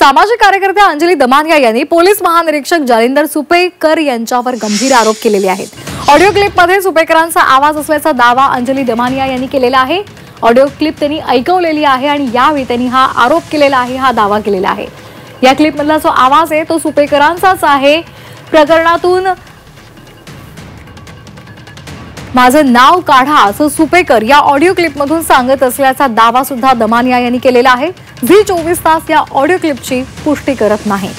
सामाजिक कार्यकर्त्या अंजली दमानिया यांनी पोलीस महानिरीक्षक जालिंदर सुपेकर यांच्यावर गंभीर आरोप केलेले आहेत। ऑडिओ क्लिपमध्ये सुपेकरांचा आवाज असल्याचा दावा अंजली दमानिया यांनी केलेला आहे। ऑडिओ क्लिप त्यांनी ऐकवलेली आहे आणि यावेळी त्यांनी हा आरोप केलेला आहे, हा दावा केलेला आहे। या क्लिपमधला जो आवाज आहे तो सुपेकरांचाच आहे। प्रकरणातून माझं नाव काढा असं सुपेकर या ऑडिओ क्लिपमधून सांगत असल्याचा दावा सुद्धा दमानिया यांनी केलेला आहे। झी 24 तास या ऑडिओ क्लिपची पुष्टी करत नाही।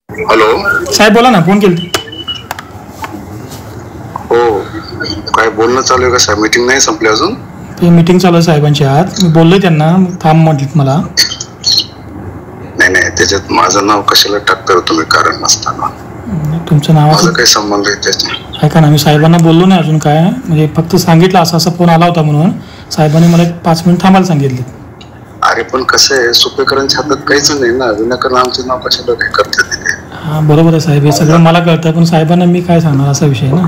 हॅलो साहेब बोला ना, फोन केली। हो, काय बोलणं चालू आहे का साहेब? मीटिंग नाही संपली अजून? ते मीटिंग चालू आहे साहेबांची आज। मी बोललोय त्यांना, थांब म्हटलीत मला। नाही, त्याच्यात माझं नाव कशाला टाकता तुम्ही कारण नसताना? तुमचं नाव माझा काही संबंध आहे त्याच्यात? ऐका ना, मी साहेबांना बोललो नाही अजून काय, म्हणजे फक्त सांगितलं असं असं फोन आला होता म्हणून साहेबांनी मला 5 मिनिट थांबायला सांगितले। अरे पण कसं आहे, सुपेकरांच्या हातात काहीच नाही ना, विनाकारण आमचं नाव कशाला काय करतात तिथे? हा बरोबर आहे साहेब, हे सगळं मला कळतं, पण साहेबांना मी काय सांगणार असा विषय ना।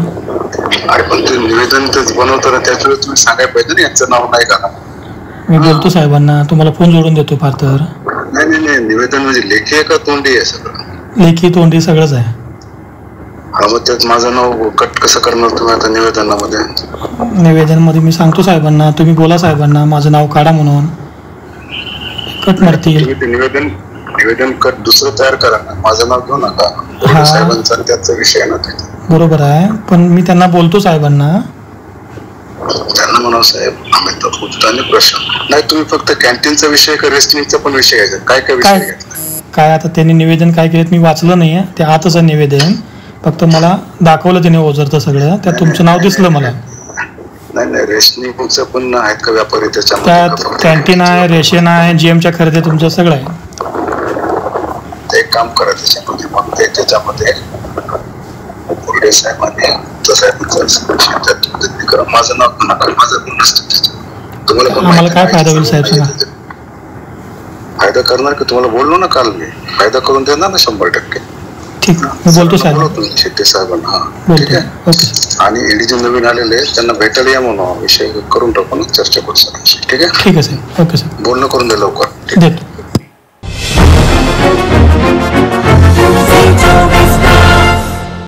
अरे पण ते निवेदन तेच बनवताना त्याच वेळेस तुम्ही सांगायला पाहिजे ना यांचं नाव नाही का? मी बोलतो साहेबांना, तुम्हाला फोन जोडून देतो फार तर। नाही, निवेदन म्हणजे लेखी आहे का तोंडी आहे? सगळं लेखी तोंडी सगळंच आहे। हा, मग त्यात माझं नाव कट कसं करणार तुम्ही आता निवेदनामध्ये? निवेदनमध्ये मी सांगतो साहेबांना, तुम्ही बोला साहेबांना माझं नाव काढा म्हणून, कट मारतील। निवेदन कट दुसरं तयार करा ना, माझं नाव घेऊ नका। साहेबांचा त्याचा विषय आहे ना। बरोबर आहे, पण मी त्यांना बोलतो साहेबांना। त्यांना म्हणा साहेब आम्ही तर उत्तर प्रश्न नाही, तुम्ही फक्त कॅन्टीनचा विषय का रेस्टिंगचा पण विषय घ्यायचा? काय विषय घेतला? काय आता त्यांनी निवेदन काय केलं मी वाचलं नाहीये, ते आतच आहे निवेदन, फक्त मला दाखवलं त्याने ओझरतं सगळं, त्यात तुमचं नाव दिसलं मला। नाही, रेशनिंगचं पण आहेत का व्यापारी त्याच्यामध्ये? त्यात कॅन्टीन आहे, रेशन आहे, जीएमच्या खरेदी तुमचं सगळं आहे। एक काम करा त्याच्यामध्ये, मग त्याच्यामध्ये पुढे साहेबांनी माझं नाव नका, माझं पण नसतं। तुम्हाला पण आम्हाला काय फायदा होईल साहेब? सांगा। फायदा करणार की तुम्हाला बोललो ना काल मी, फायदा करून देणार ना 100%। ठीक, मी बोलतो साहेब, शेट्टी साहेबांना। हा ठीक आहे, ओके। आणि ईडी जे नवीन आलेले त्यांना भेटायला या म्हणून विषय करून टाकू ना, चर्चा करू सर। ठीक आहे साहेब, ओके साहेब, बोलणं करून दे लवकर। देतो।